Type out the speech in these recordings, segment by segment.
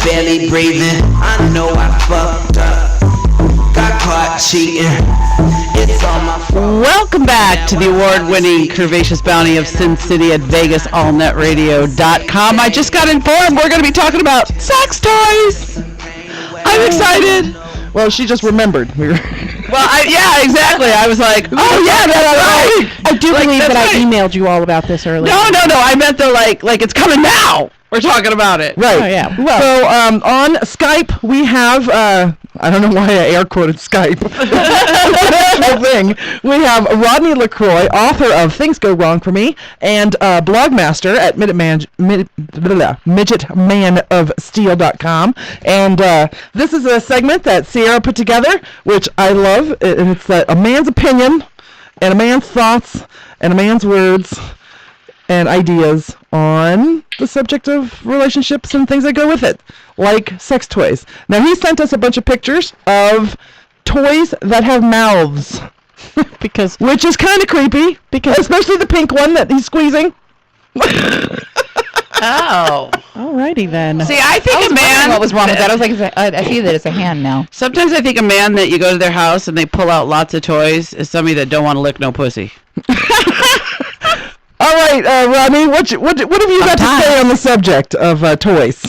barely breathing. I know I fucked up. Got caught cheating. It's all my fault. Welcome back to the award-winning Curvaceous Bounty of Sin City at VegasAllNetRadio.com. I just got informed we're going to be talking about sex toys. I'm excited. Well, she just remembered. Well, yeah, exactly. I was like, oh yeah, that's right. I do believe that I emailed you all about this earlier. No. I meant the like it's coming now. We're talking about it. Right. Oh, yeah. Well, so on Skype we have I don't know why I air quoted Skype. Thing. We have Rodney Lacroix, author of Things Go Wrong for Me, and blogmaster at midgetmanofsteel.com. And this is a segment that Sierra put together, which I love. And it's a man's opinion, and a man's thoughts, and a man's words, and ideas on the subject of relationships and things that go with it, like sex toys. Now, he sent us a bunch of pictures of toys that have mouths, which is kind of creepy, especially the pink one that he's squeezing. Oh. Alrighty then. See, I think a man... What was wrong with that? I was like, I see that it's a hand now. Sometimes I think a man that you go to their house and they pull out lots of toys is somebody that don't want to lick no pussy. All right, Rodney, what have you got to say on the subject of toys?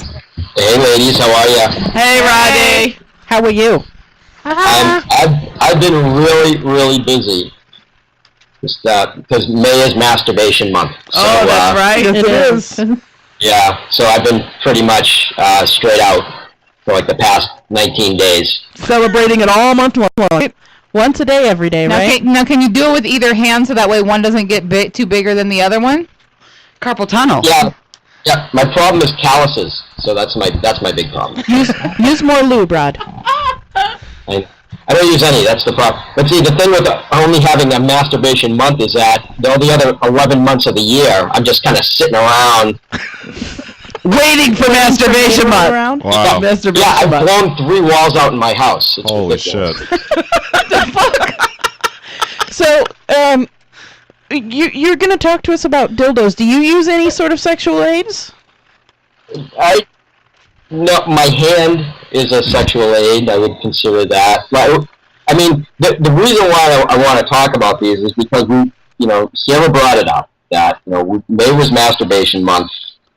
Hey, ladies, how are you? Hey, Rodney. How are you? I've been really busy. Just because May is Masturbation Month. So, that's right. Yes, it is. Yeah, so I've been pretty much straight out for like the past 19 days. Celebrating it all month long. Once a day, every day, right? Now, can you do it with either hand so that way one doesn't get too bigger than the other one? Carpal tunnel. Yeah. My problem is calluses, so that's my big problem. Use more lube, Rod. I don't use any. That's the problem. But see, the thing with only having a Masturbation Month is that all the other 11 months of the year, I'm just kind of sitting around. Waiting for Masturbation Month. Wow. Yeah, I've blown 3 walls out in my house. It's Holy ridiculous. shit. What the fuck? So, you're going to talk to us about dildos. Do you use any sort of sexual aids? No, my hand is a sexual aid. I would consider that. I mean, the reason why I want to talk about these is because Sierra brought it up that May was Masturbation Month.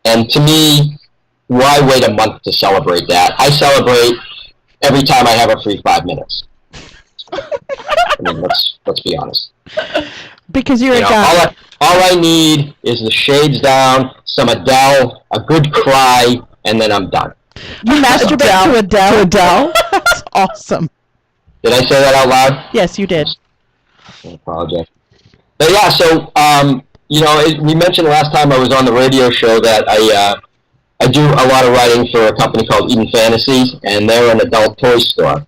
And to me, why wait a month to celebrate that? I celebrate every time I have a free 5 minutes. I mean, let's be honest. Because you're a guy. All I need is the shades down, some Adele, a good cry, and then I'm done. You masturbate to Adele? That's awesome. Did I say that out loud? Yes, you did. I apologize. But yeah, so we mentioned last time I was on the radio show that I do a lot of writing for a company called Eden Fantasies, and they're an adult toy store.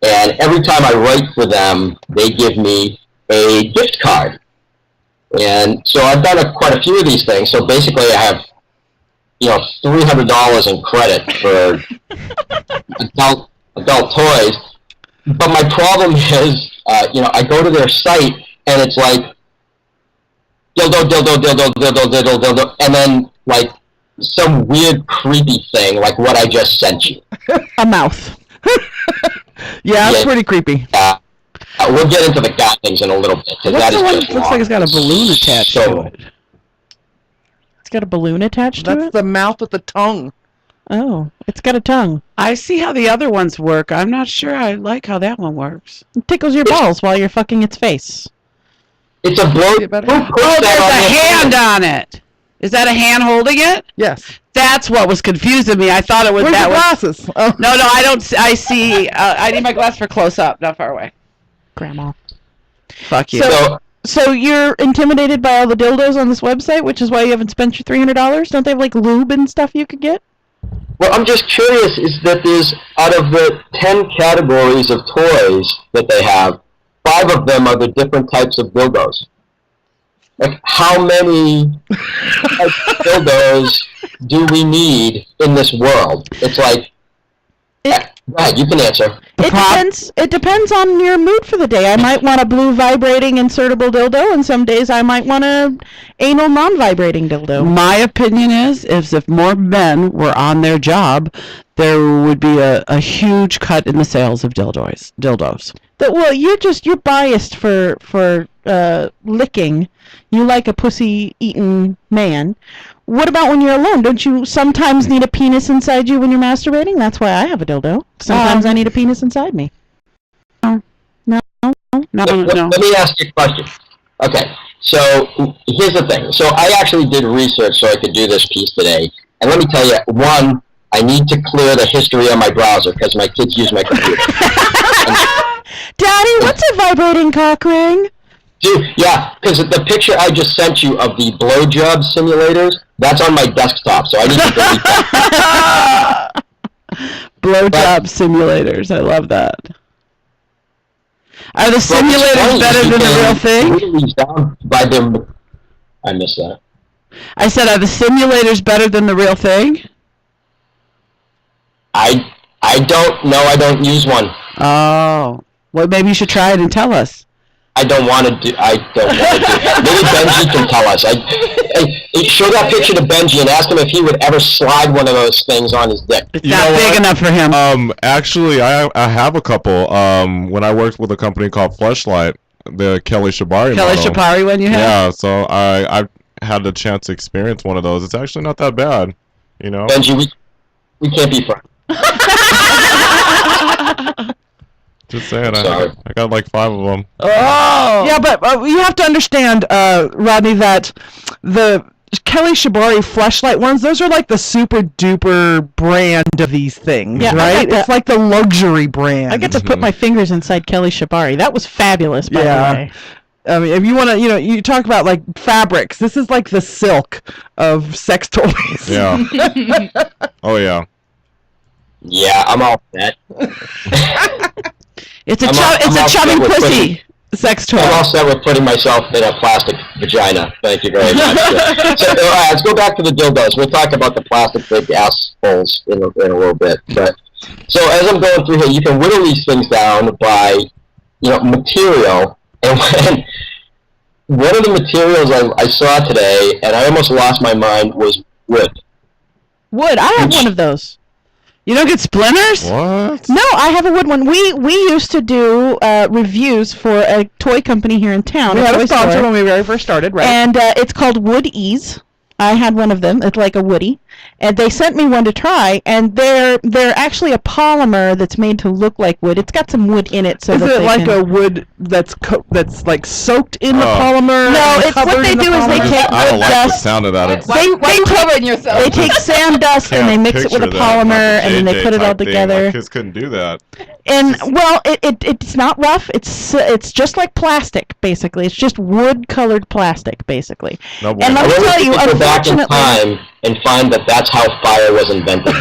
And every time I write for them, they give me a gift card. And so I've done quite a few of these things. So basically I have, $300 in credit for adult toys. But my problem is, I go to their site, and it's like, dildo, and then, like, some weird, creepy thing, like what I just sent you. A mouth. Yeah, it's pretty creepy. We'll get into the god things in a little bit, because that is just looks like it's got a balloon attached to it. It's got a balloon attached to it? That's the mouth with the tongue. Oh, it's got a tongue. I see how the other ones work. I'm not sure I like how that one works. It tickles your balls while you're fucking its face. It's a blow. Oh, there's a hand on it. Is that a hand holding it? Yes. That's what was confusing me. I thought it was Where's that your glasses? Oh. No, I don't. I see. I need my glass for close up, not far away. Grandma. Fuck you. So you're intimidated by all the dildos on this website, which is why you haven't spent your $300? Don't they have like lube and stuff you could get? Well, I'm just curious, is that there's, out of the 10 categories of toys that they have, 5 of them are the different types of dildos. Like, how many dildos do we need in this world? It's like, Go ahead, you can answer. It depends on your mood for the day. I might want a blue vibrating insertable dildo, and some days I might want a anal non-vibrating dildo. My opinion is if more men were on their job, there would be a huge cut in the sales of dildos. Well, you're biased for licking. You like a pussy-eating man. What about when you're alone? Don't you sometimes need a penis inside you when you're masturbating? That's why I have a dildo. Sometimes I need a penis inside me. No. Let me ask you a question. Okay, so here's the thing. So I actually did research so I could do this piece today. And let me tell you, one, I need to clear the history on my browser because my kids use my computer. Daddy, what's a vibrating cock ring? Dude, yeah, because the picture I just sent you of the blowjob simulators, that's on my desktop, so I need to delete that. Blowjob simulators. I love that. Are the simulators better than the real thing? I missed that. I said, are the simulators better than the real thing? I don't know. I don't use one. Oh. Well, maybe you should try it and tell us. I don't want to do it. Maybe Benji can tell us. Show that picture to Benji and ask him if he would ever slide one of those things on his dick. It's not big enough for him. Actually, I have a couple. When I worked with a company called Fleshlight, the Kelly Shabari model. Shabari one you have? Yeah, so I had the chance to experience one of those. It's actually not that bad, you know? Benji, we can't be friends. Just saying, I got like 5 of them. Oh! Yeah, but you have to understand, Rodney, that the Kelly Shabari Fleshlight ones, those are like the super duper brand of these things, right? It's like the luxury brand. I get to put my fingers inside Kelly Shabari. That was fabulous, by the way. I mean, if you want to, you talk about like fabrics. This is like the silk of sex toys. Yeah. Oh, yeah. Yeah, I'm all set. It's a chubby pussy sex toy. I'm all set with putting myself in a plastic vagina. Thank you very much. So, all right, let's go back to the dildos. We'll talk about the plastic big assholes in a little bit. But so as I'm going through here, you can whittle these things down by, material. And one of the materials I saw today, and I almost lost my mind, was wood. Wood. I have one of those. You don't get splinters? What? No, I have a wood one. We used to do reviews for a toy company here in town. We had a sponsor when we very first started, right? And it's called Wood Ease. I had one of them. It's like a Woody. And they sent me one to try, and they're actually a polymer that's made to look like wood. It's got some wood in it, so is it like a wood that's like soaked in the polymer? No, it's what they do is they take I don't wood like dust. the sound of that. Why covering yourself? They take sand dust and they mix it with a polymer, and then they put it all together. My kids couldn't do that. And well, it's not rough. It's just like plastic, basically. It's just wood-colored plastic, basically. No, And let me tell you, go back in unfortunately, time and find that that's how fire was invented.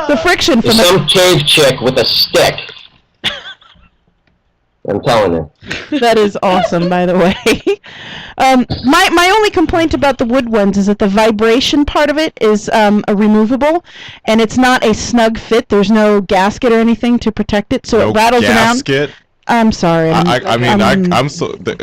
the friction from There's some cave chick with a stick. I'm telling you. That is awesome, by the way. My only complaint about the wood ones is that the vibration part of it is a removable, and it's not a snug fit. There's no gasket or anything to protect it, so it rattles gasket? around. I'm sorry. I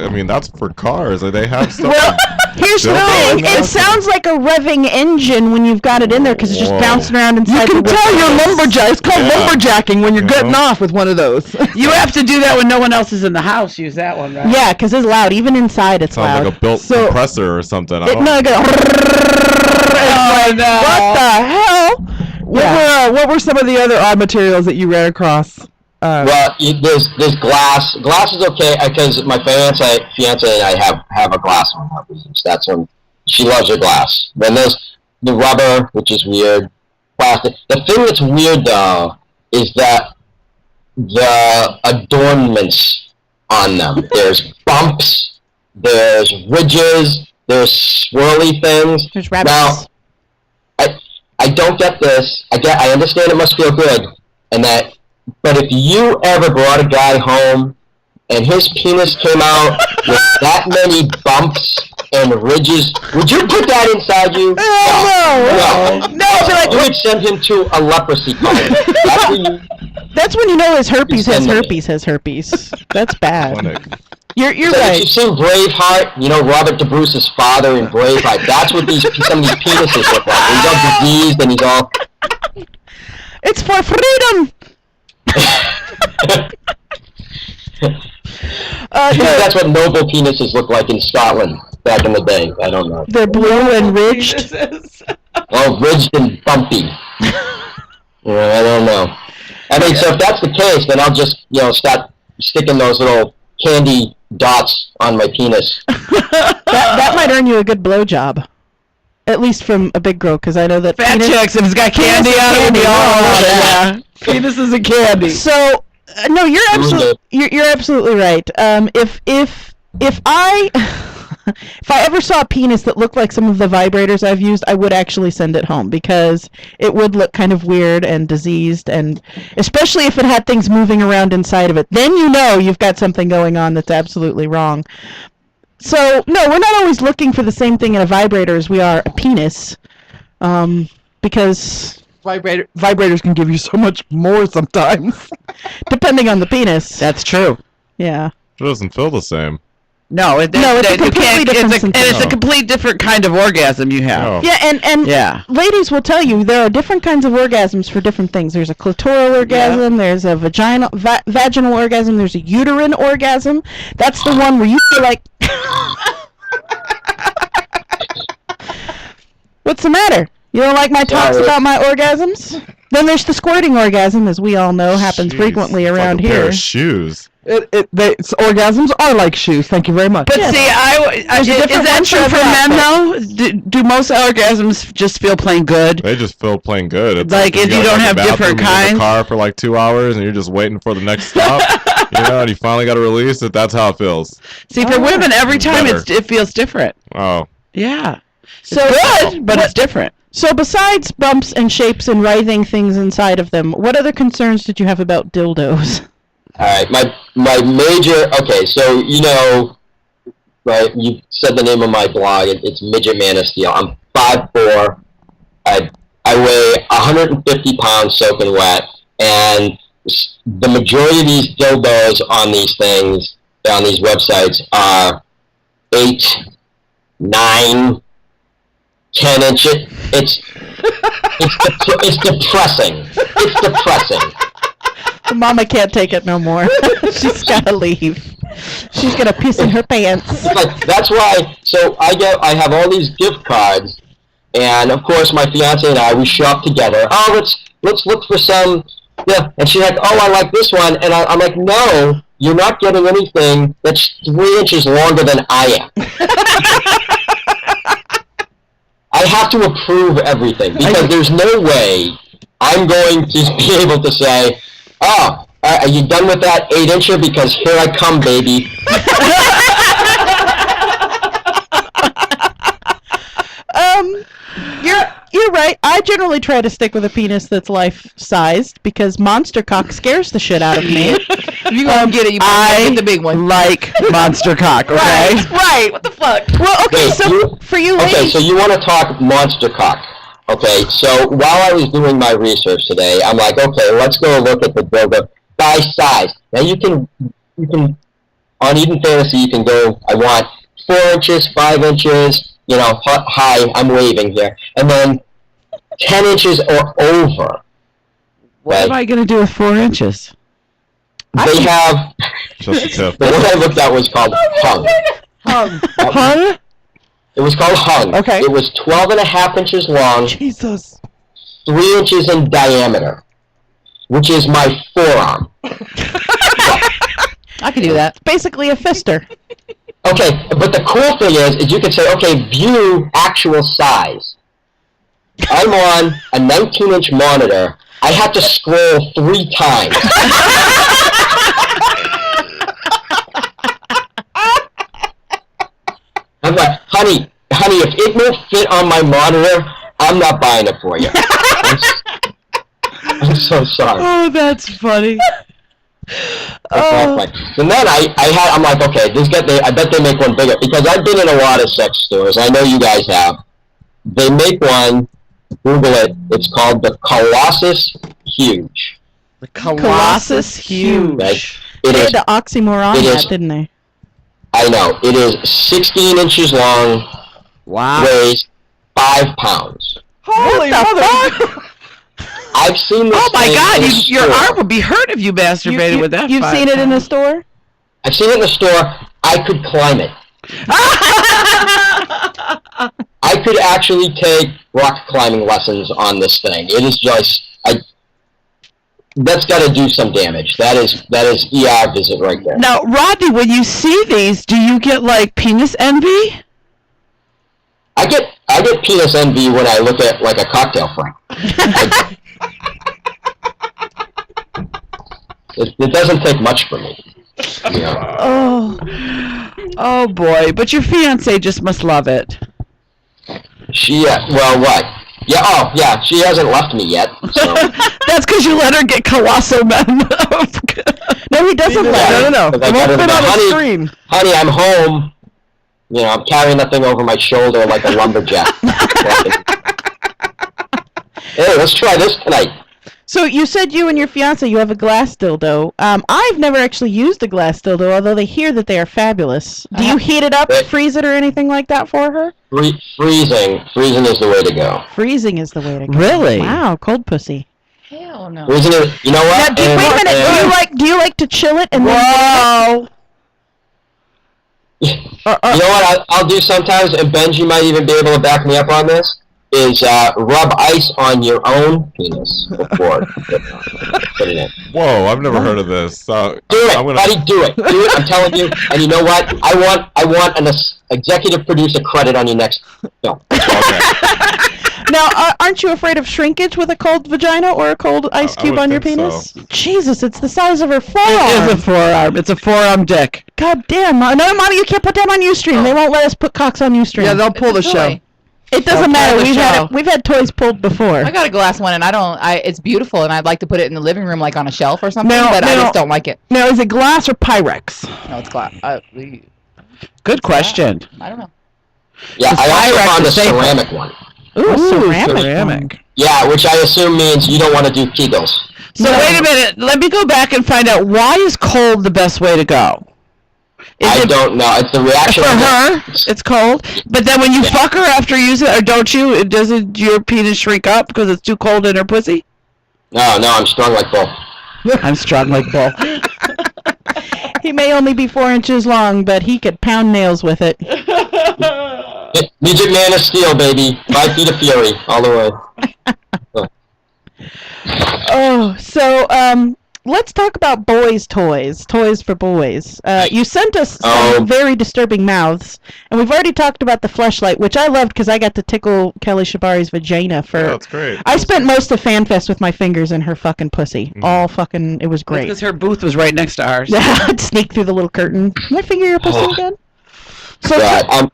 mean, that's for cars. They have stuff. Well, here's the thing. It sounds like a revving engine when you've got it in there because it's just bouncing around inside. You can tell you're lumberjack. It's called lumberjacking when you're getting off with one of those. You have to do that when no one else is in the house. Use that one, right? Yeah, because it's loud. Even inside, it's Sounds loud. like a built compressor or something. No, it goes. no. What the hell? What were some of the other odd materials that you ran across? Well, there's glass. Glass is okay because my fiance and I have a glass one that we use. That's when she loves her glass. Then there's the rubber, which is weird. Plastic. The thing that's weird though is that the adornments on them. There's bumps. There's ridges. There's swirly things. There's rabbits. Now, I don't get this. I understand it must feel good, and that. But if you ever brought a guy home and his penis came out with that many bumps and ridges, would you put that inside you? No. I'd be like, You would send him to a leprosy clinic. That's when you know his herpes has Send him. herpes has herpes. That's bad. Clinic. You're So if right. you've seen Braveheart, you know Robert De Bruce's father in Braveheart. That's what some of these penises look like. He's all diseased and he's all. It's for freedom. Maybe that's what noble penises look like in Scotland back in the day. I don't know. They're blue and ridged. Well, ridged and bumpy. Yeah, I don't know. I mean, so if that's the case, then I'll just start sticking those little candy dots on my penis. That might earn you a good blowjob. At least from a big girl, because I know that fat penis- chicks, if it's got candy on it, we all want it. Yeah. Penis is a candy. So no, you're absolutely right. If I if I ever saw a penis that looked like some of the vibrators I've used, I would actually send it home because it would look kind of weird and diseased, and especially if it had things moving around inside of it. Then you know you've got something going on that's absolutely wrong. So no, we're not always looking for the same thing in a vibrator as we are a penis, because vibrators can give you so much more sometimes, depending on the penis. That's true. Yeah. It doesn't feel the same. No, it's a completely different and it's a complete different kind of orgasm you have. Oh. Yeah, and Yeah. ladies will tell you there are different kinds of orgasms for different things. There's a clitoral orgasm, there's a vaginal orgasm, there's a uterine orgasm. That's the one where you feel like... What's the matter? You don't like my talks Sorry. about my orgasms? Then there's the squirting orgasm, as we all know, happens Jeez, frequently it's around like a pair here. of shoes. Orgasms are like shoes. Thank you very much. But Yes. see, There's a is different that one true for for every men aspect. though? Do most orgasms just feel plain good? They just feel plain good. It's Like, if you gotta don't go to have the different bathroom, you're in kinds? the car for like 2 hours, and you're just waiting for the next stop. And you finally got to release it. That's how it feels. See, for women, every time Better. it feels different. Oh, Yeah. So Good, but it's different. So besides bumps and shapes and writhing things inside of them, what other concerns did you have about dildos? All right, my major. Okay, so right? You said the name of my blog. It's Midget Man of Steel. I'm 5'4". I weigh 150 pounds soaking wet, and the majority of these dildos on these things on these websites are 8, 9, 10 inches. It's depressing. It's depressing. Mama can't take it no more. She's gotta leave. She's gonna piss in her pants. It's like, that's why. So I have all these gift cards, and of course my fiance and I, we shop together. Oh, let's look for some. Yeah, and she's like, oh, I like this one, and I'm like, no, you're not getting anything that's 3 inches longer than I am. I have to approve everything because there's no way I'm going to be able to say, oh, are you done with that 8-incher? Because here I come, baby. You're right. I generally try to stick with a penis that's life-sized because monster cock scares the shit out of me. If you gonna get it, you better get the big one. Like monster cock, okay? Right. What the fuck? Well, okay, Wait, so for you ladies... Okay, so you want to talk monster cock. Okay, so while I was doing my research today, I'm like, okay, let's go look at the dildo by size. Now you can on Eden Fantasy, you can go, I want 4 inches, 5 inches, hi, I'm waving here, and then 10 inches or over. What am I gonna do with 4 inches? They have, just a tip. the one I looked at was called Hung. Hung? It was called Hung. Okay. It was 12.5 inches long, Jesus. 3 inches in diameter, which is my forearm. I can do that. Basically a fister. Okay, but the cool thing is you can say, okay, view actual size. I'm on a 19-inch monitor. I have to scroll 3 times. I'm like, honey, if it won't fit on my monitor, I'm not buying it for you. I'm so sorry. Oh, that's funny. And then I'm like, okay, I bet they make one bigger, because I've been in a lot of sex stores. I know you guys have. They make one. Google it. It's called the Colossus Huge. The Colossus Huge. Right? They had the oxymoron that, didn't they? I know. It is 16 inches long. Wow. Weighs 5 pounds. Holy mother! I've seen this. Oh my thing God! in the Your store. arm would be hurt if you masturbated with that. You've seen it in the store? I've seen it in the store. I could climb it. I could actually take rock climbing lessons on this thing. It is just, that's got to do some damage. That is ER visit right there. Now, Rodney, when you see these, do you get like penis envy? I get penis envy when I look at like a cocktail frame. It doesn't take much for me. You know? Oh boy! But your fiance just must love it. She, well, what? Yeah, oh, yeah, she hasn't left me yet, so. That's because you let her get colossal men. No, he doesn't let her. No. It won't fit on the screen. Honey, I'm home. You know, I'm carrying that thing over my shoulder like a lumberjack. Hey, let's try this tonight. So you said you and your fiance, you have a glass dildo. I've never actually used a glass dildo, although they hear that they are fabulous. Do you heat it up, freeze it, or anything like that for her? Freezing is the way to go. Freezing is the way to go. Really? Wow, cold pussy. Hell no. Freezing is, you know what? Now, wait a minute. Do you like to chill it and Whoa! You know what I'll do sometimes, and Benji might even be able to back me up on this, is rub ice on your own penis before put it in. Whoa, I've never heard of this. Do it, buddy, do it. Do it, I'm telling you. And you know what? I want an executive producer credit on your next film. Okay. Now, aren't you afraid of shrinkage with a cold vagina or a cold ice cube on your penis? So. Jesus, it's the size of her forearm. It is a forearm. It's a forearm dick. God damn. No, Mommy, you can't put them on Ustream. They won't let us put cocks on Ustream. Yeah, they'll pull the show. It doesn't matter. the show. We've had toys pulled before. I got a glass one, and it's beautiful, and I'd like to put it in the living room, like on a shelf or something, but I just don't like it. Now, is it glass or Pyrex? No, it's glass. Good question. I don't know. Yeah, I also Pyrex found a is safer. ceramic one. Ooh, ceramic. Yeah, which I assume means you don't want to do Kegels. So wait a minute. Let me go back and find out, why is cold the best way to go? I don't know. It's the reaction. For her, it's cold. But then when you fuck her after using it, or don't you? Doesn't your penis shrink up because it's too cold in her pussy? No, I'm strong like bull. I'm strong like bull. He may only be 4 inches long, but he could pound nails with it. Midget Man of Steel, baby. 5 feet of fury, all the way. Oh, so let's talk about boys' toys for boys. You sent us some very disturbing mouths, and we've already talked about the fleshlight, which I loved because I got to tickle Kelly Shabari's vagina for. Yeah, that's great. I spent most of FanFest with my fingers in her fucking pussy. All fucking, it was great. Because her booth was right next to ours. Yeah, I'd sneak through the little curtain. Can I finger your pussy again? So, God, I'm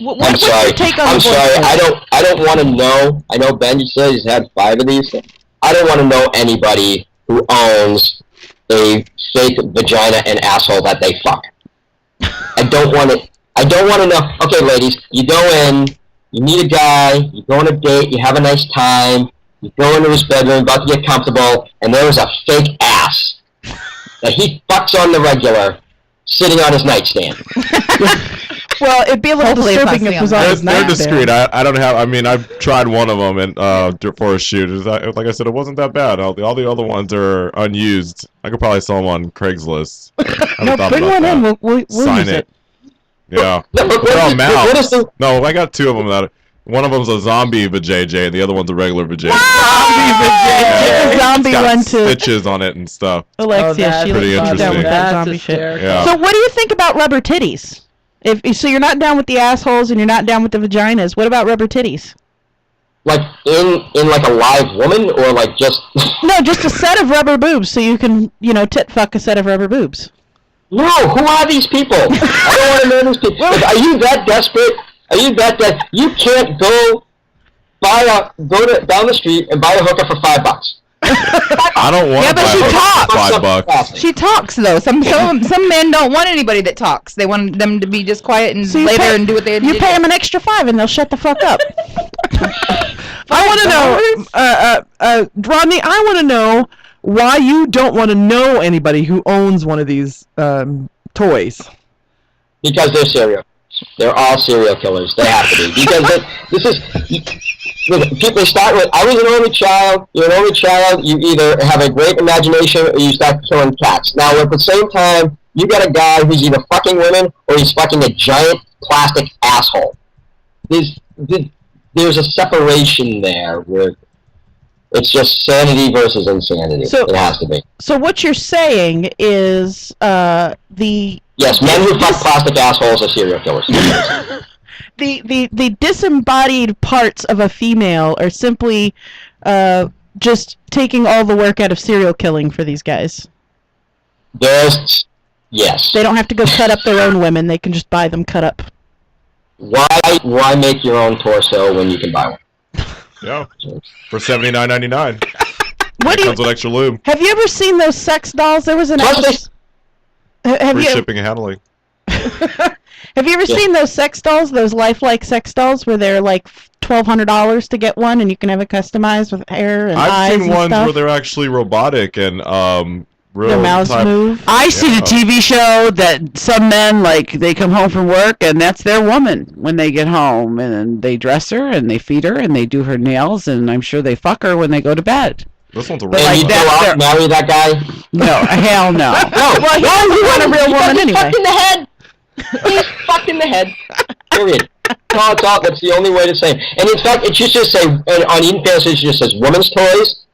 what's sorry. your take on I'm the boys' sorry. toys? I don't want to know. I know Benji said he's had 5 of these. I don't want to know anybody who owns a fake vagina and asshole that they fuck. I don't want to know. Okay, ladies, you go in, you meet a guy, you go on a date, you have a nice time, you go into his bedroom, about to get comfortable, and there is a fake ass that he fucks on the regular, sitting on his nightstand. Well, it'd be a little Hopefully it's not disturbing if it was seen on on his They're nightstand. discreet. I don't have. I mean, I've tried one of them and for a shoot. Like I said, it wasn't that bad. All the other ones are unused. I could probably sell them on Craigslist. No, bring one in. We'll Sign use it. Yeah. No, but They're all what is mouths. the... No, I got 2 of them. That one of them's a zombie vajayjay, and the other one's a regular vajayjay. The zombie It's got one too. stitches on it and stuff. Alexia, she pretty likes down with interesting. that zombie shit. Yeah. So what do you think about rubber titties? So you're not down with the assholes and you're not down with the vaginas. What about rubber titties? Like in like a live woman, or like just... No, just a set of rubber boobs so you can, tit fuck a set of rubber boobs. No, who are these people? I don't want to know these people. Are you that desperate? Are you that desperate? You can't go down the street and buy a hooker for $5. I don't want Yeah, to but buy she her talks. for $5. She talks though. Some men don't want anybody that talks. They want them to be just quiet and So you lay there pay- and do what they You need to pay do. them an extra $5 and they'll shut the fuck up. I want to know, Rodney, I want to know why you don't want to know anybody who owns one of these toys. Because they're serial. They're all serial killers. They have to be. Because this is... Look, people start with, I was an only child. You're an only child. You either have a great imagination or you start killing cats. Now, at the same time, you got a guy who's either fucking women or he's fucking a giant plastic asshole. There's a separation there where it's just sanity versus insanity. So- it has to be. So what you're saying is Yes, men who fuck plastic assholes are serial killers. the disembodied parts of a female are simply just taking all the work out of serial killing for these guys. Yes. They don't have to go cut up their own women. They can just buy them cut up. Why make your own torso when you can buy one? Yeah, for $79.99. What do Comes with extra lube, Have you ever seen those sex dolls? There was an Plus episode. Have free you shipping and handling. have you ever seen those sex dolls? Those lifelike sex dolls where they're like $1,200 to get one, and you can have it customized with hair and eyes I've seen and ones stuff. where they're actually robotic and real Their mouths type- move. I seen a TV show that some men, like, they come home from work and that's their woman when they get home, and then they dress her and they feed her and they do her nails, and I'm sure they fuck her when they go to bed. This one's a But real And like you that, go out they're- and marry that guy? No, hell no. No. Well, he want a real woman He's anyway. fucked in the head. He's fucked in the head. Period. That's all. That's the only way to say it. And in fact, it should just say, on Eden Fantasy, it just says women's toys,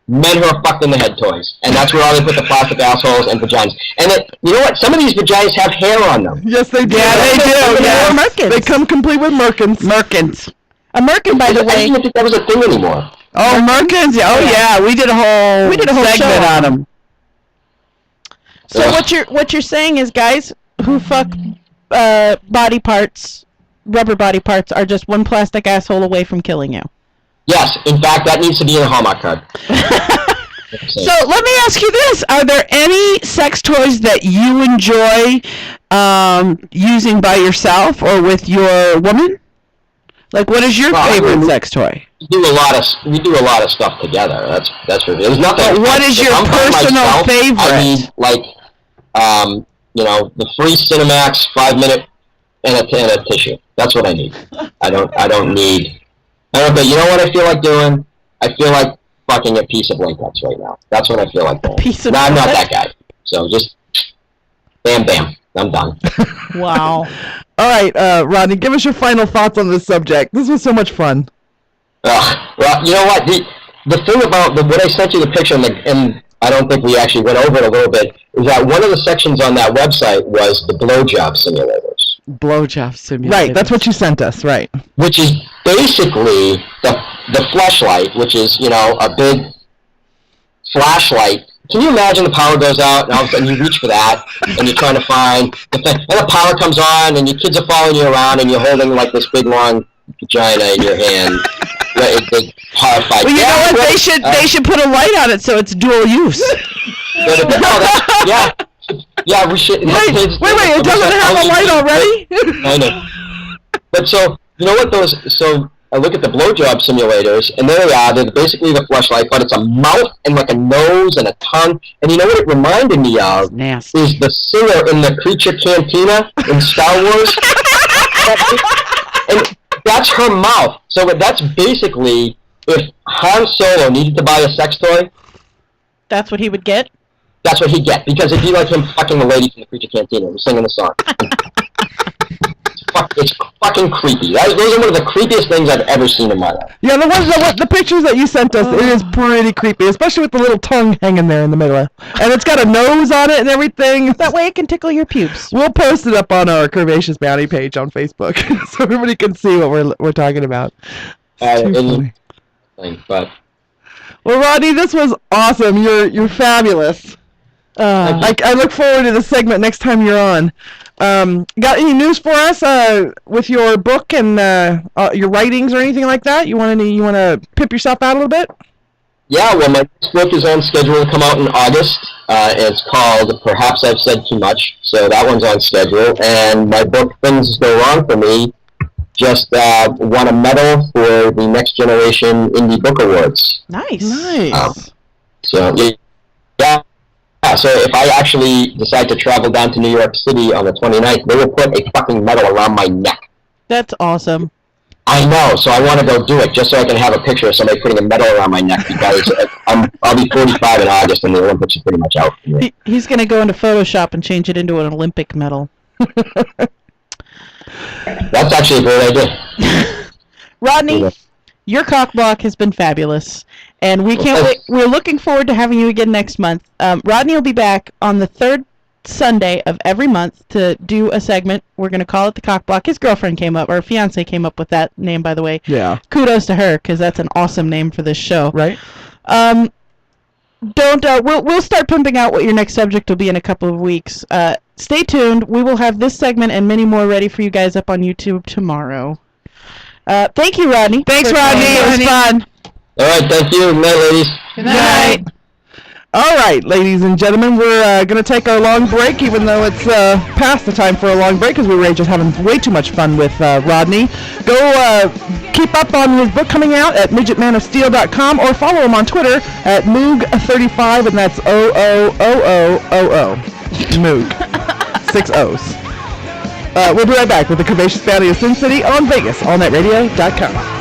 men who are fucked in the head toys. And that's where all they put the plastic assholes and vaginas. And then, you know what? Some of these vaginas have hair on them. Yes, they do. Yeah, they do, Some of them yes. are Merkins. They come complete with Merkins. Merkins. A merkin, by the I didn't way. even think that was a thing anymore. Oh, Merkins. Oh, yeah. We did a whole segment show on them. So what you're saying is guys who fuck body parts, rubber body parts, are just one plastic asshole away from killing you. Yes. In fact, that needs to be in a Hallmark card. So let me ask you this. Are there any sex toys that you enjoy using by yourself or with your woman? Like, what is your Well, favorite sex toy? we do a lot of stuff together. That's for there's nothing. But what is if your I'm by personal myself, favorite? I need the free Cinemax 5-minute and a tissue. That's what I need. I don't need. But you know what I feel like doing? I feel like fucking a piece of latex right now. That's what I feel like doing. piece of No, I'm not latex? that guy. So just bam, bam. I'm done. Wow. All right, Rodney, give us your final thoughts on this subject. This was so much fun. Well, you know what? The thing about what I sent you the picture, and I don't think we actually went over it a little bit, is that one of the sections on that website was the blowjob simulators, Blowjob simulator. Right, that's what you sent us, right. which is basically the flashlight, which is, a big flashlight. Can you imagine the power goes out, and all of a sudden you reach for that, and you're trying to find the thing, and the power comes on, and your kids are following you around, and you're holding like this big long vagina in your hand. They're horrified. Well, you know what? Well, They should put a light on it so it's dual use. Yeah, we should. Wait, it doesn't have a light already? I know. But so, you know what so I look at the blowjob simulators, and there they are. They're basically the fleshlight, but it's a mouth and like a nose and a tongue. And you know what it reminded me of? Nasty. Is the singer in the Creature Cantina in Star Wars. And that's her mouth. So that's basically, if Han Solo needed to buy a sex toy, That's what he would get? that's what he'd get. Because it'd be like him fucking the lady from the Creature Cantina who's singing the song. It's fucking creepy. Those are one of the creepiest things I've ever seen in my life. Yeah, the pictures that you sent us, it is pretty creepy, especially with the little tongue hanging there in the middle. And it's got a nose on it and everything. That way it can tickle your pubes. We'll post it up on our Curvaceous Bounty page on Facebook so everybody can see what we're talking about. Too funny. But Well, Rodney, this was awesome. You're fabulous. I look forward to the segment next time you're on. Got any news for us with your book and your writings or anything like that? You want to pimp yourself out a little bit? Yeah, well, my next book is on schedule to come out in August. It's called Perhaps I've Said Too Much, so that one's on schedule. And my book, Things Go Wrong for Me, just won a medal for the Next Generation Indie Book Awards. Nice. Nice. So, yeah. So if I actually decide to travel down to New York City on the 29th, they will put a fucking medal around my neck. That's awesome. I know, so I want to go do it just so I can have a picture of somebody putting a medal around my neck because I'll be 45 in August and the Olympics are pretty much out. He's going to go into Photoshop and change it into an Olympic medal. That's actually a great idea. Rodney, your CockBlock has been fabulous, and we can't wait. We're looking forward to having you again next month. Rodney will be back on the third Sunday of every month to do a segment. We're going to call it the CockBlock. His girlfriend came up, or fiance came up with that name, by the way. Yeah. Kudos to her, because that's an awesome name for this show. Right. We'll start pumping out what your next subject will be in a couple of weeks. Stay tuned. We will have this segment and many more ready for you guys up on YouTube tomorrow. Thank you, Rodney. Thanks, Rodney. It was fun. All right, thank you. Good night, ladies. Good night. All right, ladies and gentlemen, we're going to take our long break, even though it's past the time for a long break, because we were just having way too much fun with Rodney. Go keep up on his book coming out at midgetmanofsteel.com, or follow him on Twitter at Moog35, and that's O-O-O-O-O-O. Moog. 6 O's. We'll be right back with the Curvaceous Bounty of Sin City on VegasAllNightRadio.com.